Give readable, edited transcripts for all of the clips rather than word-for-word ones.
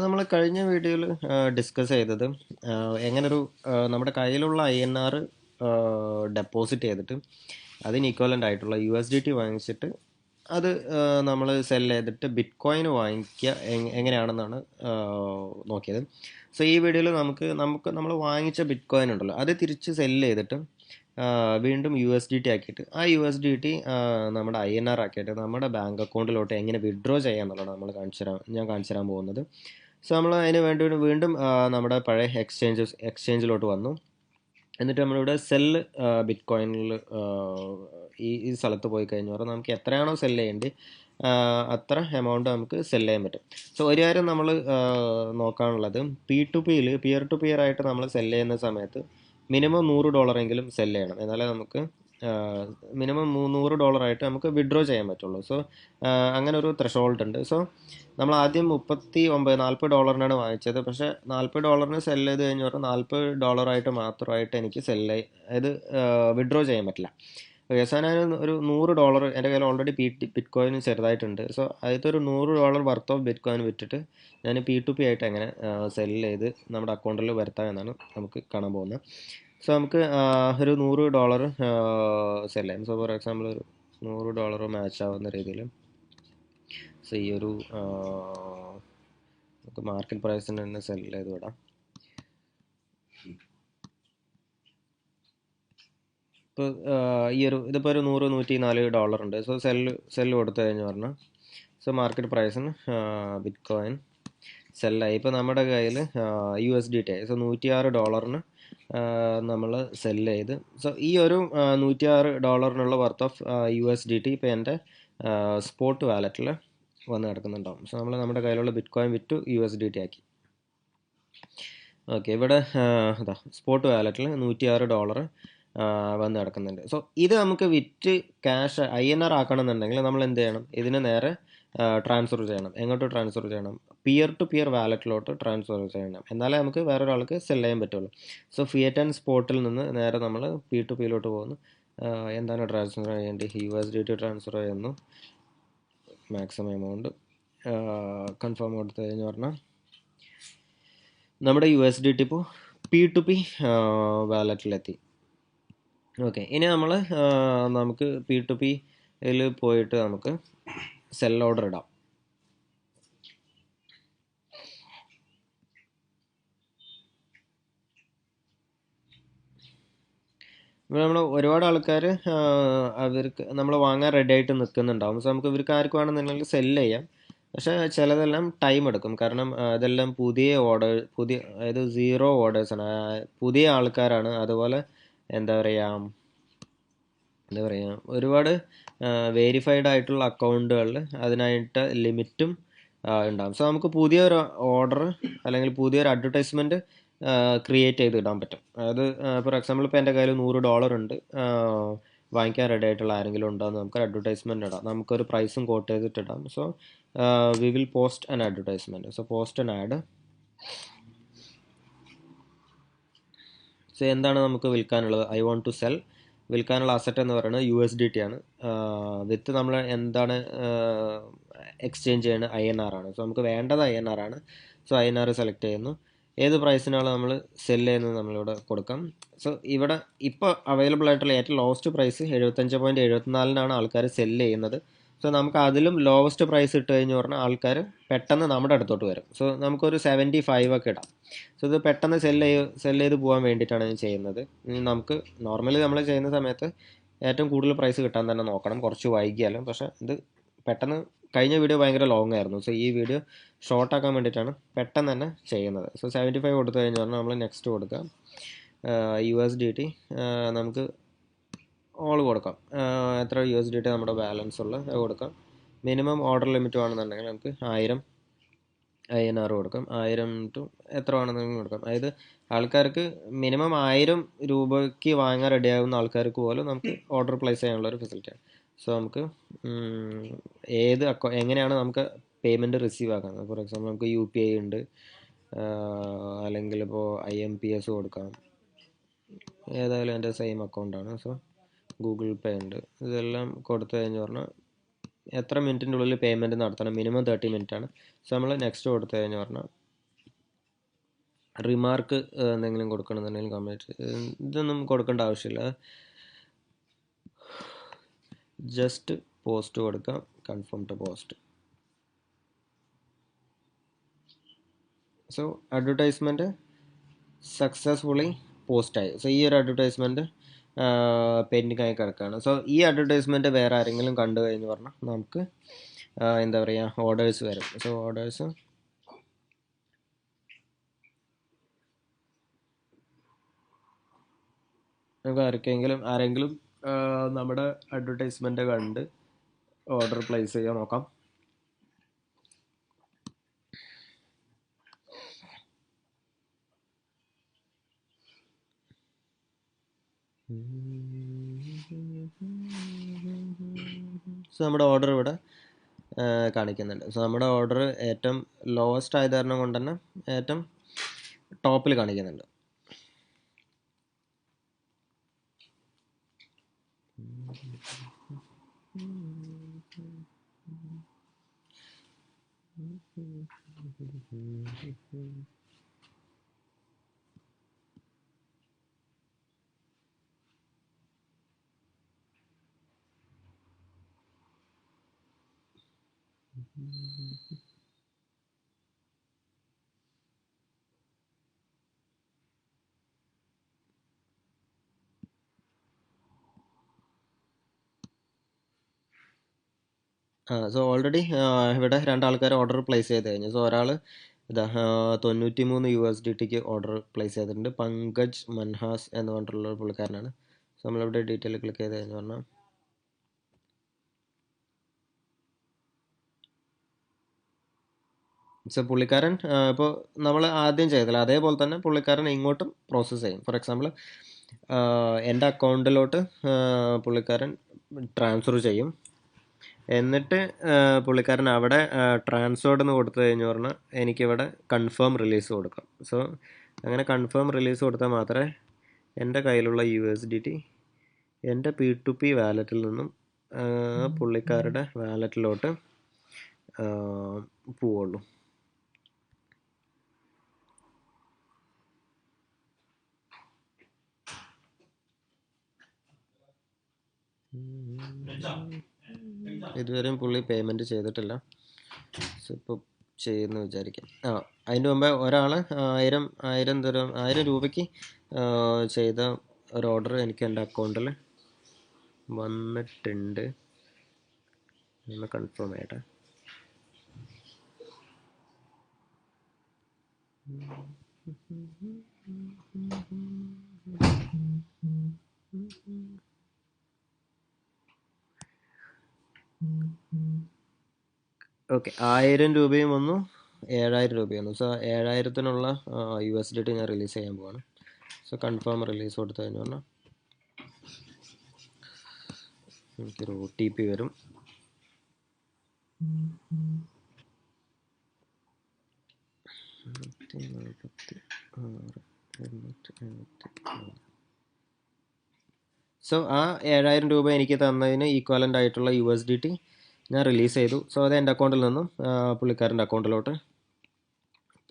നമ്മൾ കഴിഞ്ഞ വീഡിയോയിൽ ഡിസ്കസ് ചെയ്തത് എങ്ങനൊരു നമ്മുടെ കയ്യിലുള്ള INR ഡെപ്പോസിറ്റ് ചെയ്തിട്ട് അതിന് ഈക്വലൻ്റ് ആയിട്ടുള്ള USDT വാങ്ങിച്ചിട്ട് അത് നമ്മൾ സെൽ ചെയ്തിട്ട് ബിറ്റ് കോയിൻ വാങ്ങിക്കുക എങ്ങനെയാണെന്നാണ് നോക്കിയത്. സോ ഈ വീഡിയോയിൽ നമുക്ക് നമ്മൾ വാങ്ങിച്ച ബിറ്റ് കോയിൻ ഉണ്ടല്ലോ അത് തിരിച്ച് സെല്ല് ചെയ്തിട്ട് വീണ്ടും USDT ആക്കിയിട്ട് ആ USDT നമ്മുടെ INR ആക്കിയിട്ട് നമ്മുടെ ബാങ്ക് അക്കൗണ്ടിലോട്ട് എങ്ങനെ വിഡ്രോ ചെയ്യാന്നുള്ളതാണ് ഞാൻ കാണിച്ചു തരാൻ പോകുന്നത്. സോ നമ്മൾ അതിന് വേണ്ടി വീണ്ടും നമ്മുടെ പഴയ എക്സ്ചേഞ്ചിലോട്ട് വന്നു. എന്നിട്ട് നമ്മളിവിടെ സെല്ല് ബിറ്റ് കോയിനിൽ ഈ സ്ഥലത്ത് പോയി കഴിഞ്ഞാൽ പറഞ്ഞാൽ നമുക്ക് എത്രയാണോ സെല്ല് ചെയ്യേണ്ടി അത്ര എമൗണ്ട് നമുക്ക് സെല്ല് ചെയ്യാൻ പറ്റും. സോ ഒരു കാര്യം നമ്മൾ നോക്കാനുള്ളത് പിയർ ടു പിയർ ആയിട്ട് നമ്മൾ സെല്ല് ചെയ്യുന്ന സമയത്ത് മിനിമം $100 സെല്ല് ചെയ്യണം. എന്നാലേ നമുക്ക് മിനിമം $100 നമുക്ക് വിഡ്രോ ചെയ്യാൻ പറ്റുള്ളൂ. സോ അങ്ങനെ ഒരു ത്രെഷോൾഡ് ഉണ്ട്. സോ നമ്മൾ ആദ്യം $40 വാങ്ങിച്ചത്. പക്ഷേ $40 സെല്ല് ചെയ്ത് കഴിഞ്ഞ് പറഞ്ഞാൽ $40 മാത്രമായിട്ട് എനിക്ക് അതായത് വിഡ്രോ ചെയ്യാൻ പറ്റില്ല. ഓക്കെ, സോ ഞാൻ ഒരു $100 എൻ്റെ കയ്യിൽ ഓൾറെഡി ബിറ്റ് കോയിൻ ചെറുതായിട്ടുണ്ട്. സോ അതിലത്തെ ഒരു $100 വർത്ത് ഓഫ് ബിറ്റ് കോയിൻ വിറ്റിട്ട് ഞാൻ P2P ആയിട്ട് എങ്ങനെ സെല്ല് ചെയ്ത് നമ്മുടെ അക്കൗണ്ടിൽ വരുത്താം എന്നാണ് നമുക്ക് കാണാൻ പോകുന്നത്. സോ നമുക്ക് ഒരു $100 സെല്ല് ചെയ്യാം. സോ ഫോർ എക്സാമ്പിൾ ഒരു $100 മാച്ച് ആവുന്ന രീതിയിൽ സോ ഈ ഒരു നമുക്ക് മാർക്കറ്റ് പ്രൈസിന് തന്നെ സെല്ല് ചെയ്ത് വിടാം. ഇപ്പോൾ ഇതിപ്പോൾ ഒരു $104 ഉണ്ട്. സോ സെല്ല് കൊടുത്തു കഴിഞ്ഞ് പറഞ്ഞാൽ സോ മാർക്കറ്റ് പ്രൈസിന് ബിറ്റ് കോയിൻ സെല്ലായി. ഇപ്പോൾ നമ്മുടെ കയ്യിൽ USDT ആയി. സോ $106 നമ്മൾ സെല്ല് ചെയ്ത്. സോ ഈ ഒരു $106 വർത്ത് ഓഫ് USDT ഇപ്പോൾ എൻ്റെ സ്പോട്ട് വാലറ്റിൽ വന്ന് കിടക്കുന്നുണ്ടാവും. സോ നമ്മൾ നമ്മുടെ കയ്യിലുള്ള ബിറ്റ് കോയിൻ വിറ്റു USDT ആക്കി. ഓക്കെ, ഇവിടെ അതാ സ്പോട്ട് വാലറ്റിൽ $106 വന്ന് കിടക്കുന്നുണ്ട്. സോ ഇത് നമുക്ക് വിറ്റ് ക്യാഷ് INR ആക്കണമെന്നുണ്ടെങ്കിൽ നമ്മൾ എന്ത് ചെയ്യണം? ഇതിന് നേരെ ട്രാൻസ്ഫർ ചെയ്യണം. എങ്ങോട്ട് ട്രാൻസ്ഫർ ചെയ്യണം? പിയർ ടു പിയർ വാലറ്റിലോട്ട് ട്രാൻസ്ഫർ ചെയ്യണം. എന്നാലേ നമുക്ക് വേറൊരാൾക്ക് സെല് ചെയ്യാൻ പറ്റുള്ളൂ. സോ ഫിയറ്റ് ആൻഡ് സ്പോട്ടിൽ നിന്ന് നേരെ നമ്മൾ P2Pയിലോട്ട് പോകുന്നു. എന്താണ് ട്രാൻസ്ഫർ ചെയ്യേണ്ടത്? USDT ട്രാൻസ്ഫർ ചെയ്യുന്നു. മാക്സിമം എമൗണ്ട് കൺഫേം കൊടുത്തു കഴിഞ്ഞ് പറഞ്ഞാൽ നമ്മുടെ USDT ഇപ്പോൾ P2P വാലറ്റിലെത്തി. ഓക്കെ, ഇനി നമുക്ക് P2Pയിൽ പോയിട്ട് നമുക്ക് സെൽ ഓർഡർ ഇടാം. ഇപ്പോൾ നമ്മൾ ഒരുപാട് ആൾക്കാർ അവർക്ക് നമ്മൾ വാങ്ങാൻ റെഡി ആയിട്ട് നിൽക്കുന്നുണ്ടാവും. സോ നമുക്ക് ഇവർക്ക് ആർക്ക് വേണമെന്നുണ്ടെങ്കിൽ സെല്ല് ചെയ്യാം. പക്ഷേ ചിലതെല്ലാം ടൈം എടുക്കും. കാരണം ഇതെല്ലാം അതായത് 0 ഓർഡേഴ്സാണ്, പുതിയ ആൾക്കാരാണ്. അതുപോലെ എന്താ പറയുക ഒരുപാട് വേരിഫൈഡ് ആയിട്ടുള്ള അക്കൗണ്ടുകളിൽ അതിനായിട്ട് ലിമിറ്റും ഉണ്ടാകും. സോ നമുക്ക് പുതിയൊരു ഓർഡർ അല്ലെങ്കിൽ പുതിയൊരു അഡ്വർടൈസ്മെൻറ്റ് ക്രിയേറ്റ് ചെയ്ത് ഇടാൻ പറ്റും. അതായത് ഫോർ എക്സാമ്പിൾ ഇപ്പോൾ എൻ്റെ കയ്യിൽ $100 ഉണ്ട്, വാങ്ങിക്കാൻ റെഡി ആയിട്ടുള്ള ആരെങ്കിലും ഉണ്ടോയെന്ന് നമുക്ക് അഡ്വർടൈസ്മെൻറ്റ് ഇടാം. നമുക്കൊരു പ്രൈസും കോട്ട് ചെയ്തിട്ട് ഇടാം. So we will post an advertisement. So post an ad. So എന്താണ് നമുക്ക് വിൽക്കാനുള്ളത്? I want to sell. വിൽക്കാനുള്ള അസറ്റ് എന്ന് പറയുന്നത് USDT ആണ്. വിത്ത് നമ്മൾ എന്താണ് എക്സ്ചേഞ്ച് ചെയ്യുന്നത്? INR ആണ്. സോ നമുക്ക് വേണ്ടത് INR ആണ്. സോ INR സെലക്ട് ചെയ്യുന്നു. ഏത് പ്രൈസിനാണ് നമ്മൾ സെല്ല് ചെയ്യുന്നത് നമ്മളിവിടെ കൊടുക്കാം. സോ ഇവിടെ ഇപ്പോൾ അവൈലബിൾ ആയിട്ടുള്ള ഏറ്റവും ലോവസ്റ്റ് പ്രൈസ് 75.74 ആൾക്കാർ സെല്ല് ചെയ്യുന്നത്. സോ നമുക്ക് അതിലും ലോവസ്റ്റ് പ്രൈസ് ഇട്ട് കഴിഞ്ഞ് പറഞ്ഞാൽ ആൾക്കാർ പെട്ടെന്ന് നമ്മുടെ അടുത്തോട്ട് വരും. സോ നമുക്കൊരു 75 ഒക്കെ ഇടാം. സോ ഇത് പെട്ടെന്ന് സെല്ല് ചെയ്ത് പോകാൻ വേണ്ടിയിട്ടാണ് ഞാൻ ചെയ്യുന്നത്. നമുക്ക് നോർമലി നമ്മൾ ചെയ്യുന്ന സമയത്ത് ഏറ്റവും കൂടുതൽ പ്രൈസ് കിട്ടാൻ തന്നെ നോക്കണം, കുറച്ച് വൈകിയാലും. പക്ഷേ ഇത് പെട്ടെന്ന് കഴിഞ്ഞ വീഡിയോ ഭയങ്കര ലോങ് ആയിരുന്നു. സോ ഈ വീഡിയോ ഷോർട്ട് ആക്കാൻ വേണ്ടിയിട്ടാണ് പെട്ടെന്ന് തന്നെ ചെയ്യുന്നത്. സോ 75 കൊടുത്തു കഴിഞ്ഞാൽ പറഞ്ഞാൽ നമ്മൾ നെക്സ്റ്റ് കൊടുക്കാം. USDT നമുക്ക് ഓൾ കൊടുക്കാം. എത്ര USDT നമ്മുടെ ബാലൻസ് ഉള്ള അത് കൊടുക്കാം. മിനിമം ഓർഡർ ലിമിറ്റ് വേണമെന്നുണ്ടെങ്കിൽ നമുക്ക് 1000 INR കൊടുക്കാം. 1000 ടു എത്ര വേണമെന്നെങ്കിലും കൊടുക്കാം. അതായത് ആൾക്കാർക്ക് മിനിമം 1000 രൂപയ്ക്ക് വാങ്ങാൻ റെഡിയാകുന്ന ആൾക്കാർക്ക് പോലും നമുക്ക് ഓർഡർ പ്ലേസ് ചെയ്യാനുള്ള ഒരു ഫെസിലിറ്റിയാണ്. സോ നമുക്ക് എങ്ങനെയാണ് നമുക്ക് പേയ്മെൻറ്റ് റിസീവ് ആക്കുന്നത്? ഫോർ എക്സാമ്പിൾ നമുക്ക് UPI ഉണ്ട്, അല്ലെങ്കിൽ ഇപ്പോൾ IMPS കൊടുക്കാം. ഏതായാലും എൻ്റെ സെയിം അക്കൗണ്ടാണ്. സോ ഗൂഗിൾ പേ ഉണ്ട്. ഇതെല്ലാം കൊടുത്തു കഴിഞ്ഞ് പറഞ്ഞാൽ എത്ര മിനിറ്റിൻ്റെ ഉള്ളിൽ പേയ്മെൻറ്റ് നടത്തണം? മിനിമം 30 മിനിറ്റ് ആണ്. സോ നമ്മൾ നെക്സ്റ്റ് കൊടുത്തു കഴിഞ്ഞ് പറഞ്ഞാൽ റിമാർക്ക് എന്തെങ്കിലും കൊടുക്കണമെന്നുണ്ടെങ്കിൽ കമൻറ്റ്, ഇതൊന്നും കൊടുക്കേണ്ട ആവശ്യമില്ല. ജസ്റ്റ് പോസ്റ്റ് കൊടുക്കാം, confirm to post. So advertisement successfully പോസ്റ്റായി. സോ ഈ ഒരു അഡ്വർടൈസ്മെൻറ്റ് പെൻഡിങ് ആയി കിടക്കുകയാണ്. സോ ഈ അഡ്വർടൈസ്മെൻറ്റ് വേറെ ആരെങ്കിലും കണ്ടു കഴിഞ്ഞ് പറഞ്ഞാൽ നമുക്ക് എന്താ പറയുക, ഓർഡേഴ്സ് വരും. സോ ഓർഡേഴ്സ് നമുക്ക് ആരെങ്കിലും നമ്മുടെ അഡ്വർടൈസ്മെൻറ്റ് കണ്ട് ഓർഡർ പ്ലേസ് ചെയ്യാൻ നോക്കാം. സോ നമ്മുടെ ഓർഡർ ഇവിടെ കാണിക്കുന്നുണ്ട്. സോ നമ്മുടെ ഓർഡർ ഏറ്റവും ലോവസ്റ്റ് ആയത് കാരണം കൊണ്ട് തന്നെ ഏറ്റവും ടോപ്പിൽ കാണിക്കുന്നുണ്ട്. സോ ഓൾറെഡി ഇവിടെ രണ്ടാൾക്കാർ ഓർഡർ പ്ലേസ് ചെയ്ത് കഴിഞ്ഞു. സോ ഒരാൾ ഇതാ 93 USDTക്ക് ഓർഡർ പ്ലേസ് ചെയ്തിട്ടുണ്ട്. പങ്കജ് മൻഹാസ് എന്ന് പറഞ്ഞിട്ടുള്ള പുള്ളിക്കാരനാണ്. സോ നമ്മളിവിടെ ഡീറ്റെയിൽ ക്ലിക്ക് ചെയ്ത് കഴിഞ്ഞു പറഞ്ഞാൽ സോ പുള്ളിക്കാരൻ ഇപ്പോൾ നമ്മൾ ആദ്യം ചെയ്തില്ല അതേപോലെ തന്നെ പുള്ളിക്കാരൻ ഇങ്ങോട്ടും പ്രോസസ്സ് ചെയ്യും. ഫോർ എക്സാമ്പിൾ എൻ്റെ അക്കൗണ്ടിലോട്ട് പുള്ളിക്കാരൻ ട്രാൻസ്ഫർ ചെയ്യും. എന്നിട്ട് പുള്ളിക്കാരൻ അവിടെ ട്രാൻസ്ഫേർഡ് എന്ന് കൊടുത്തു കഴിഞ്ഞു പറഞ്ഞാൽ എനിക്കിവിടെ കൺഫേം റിലീസ് കൊടുക്കാം. സോ അങ്ങനെ കൺഫേം റിലീസ് കൊടുത്താൽ മാത്രമേ എൻ്റെ കയ്യിലുള്ള USDT എൻ്റെ P2P വാലറ്റിൽ നിന്നും പുള്ളിക്കാരുടെ വാലറ്റിലോട്ട് പോവുള്ളൂ. ഇതുവരെയും പുള്ളി പേയ്മെൻറ്റ് ചെയ്തിട്ടില്ല. സോ ഇപ്പോൾ ചെയ്യുമെന്ന് വിചാരിക്കാം. അതിൻ്റെ മുമ്പേ ഒരാൾ 1000 രൂപയ്ക്ക് ചെയ്ത ഒരു ഓർഡർ എനിക്ക് എൻ്റെ അക്കൗണ്ടിൽ വന്നിട്ടുണ്ട്. ഒന്ന് കൺഫേം ചെയ്യട്ടെ. ഓക്കെ, 1000 രൂപയും വന്നു, 7000 രൂപയും വന്നു. സോ 7000-ത്തിനുള്ള USDT ഞാൻ റിലീസ് ചെയ്യാൻ പോവാണ്. സോ കൺഫേം റിലീസ് കൊടുത്തു കഴിഞ്ഞു പറഞ്ഞാൽ എനിക്കൊരു OTP വരും. സോ ആ 7000 രൂപ എനിക്ക് തന്നതിന് ഈക്വലൻ്റ് ആയിട്ടുള്ള USDT ഞാൻ റിലീസ് ചെയ്തു. സോ അത് എൻ്റെ അക്കൗണ്ടിൽ നിന്നും പുള്ളിക്കാരൻ്റെ അക്കൗണ്ടിലോട്ട്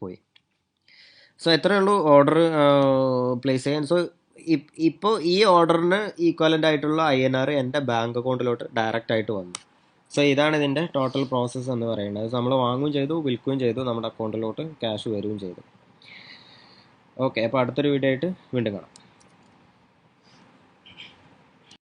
പോയി. സോ എത്രയേ ഉള്ളൂ ഓർഡർ പ്ലേസ് ചെയ്യാൻ. സോ ഇപ്പോൾ ഈ ഓർഡറിന് ഈക്വലൻ്റ് ആയിട്ടുള്ള INR എൻ്റെ ബാങ്ക് അക്കൗണ്ടിലോട്ട് ഡയറക്റ്റ് ആയിട്ട് വന്നു. സോ ഇതാണ് ഇതിൻ്റെ ടോട്ടൽ പ്രോസസ്സ് എന്ന് പറയുന്നത്. നമ്മൾ വാങ്ങുകയും ചെയ്തു, വിൽക്കുകയും ചെയ്തു, നമ്മുടെ അക്കൗണ്ടിലോട്ട് ക്യാഷ് വരികയും ചെയ്തു. ഓക്കെ, അപ്പോൾ അടുത്തൊരു വീഡിയോ ആയിട്ട് വീണ്ടും കാണാം.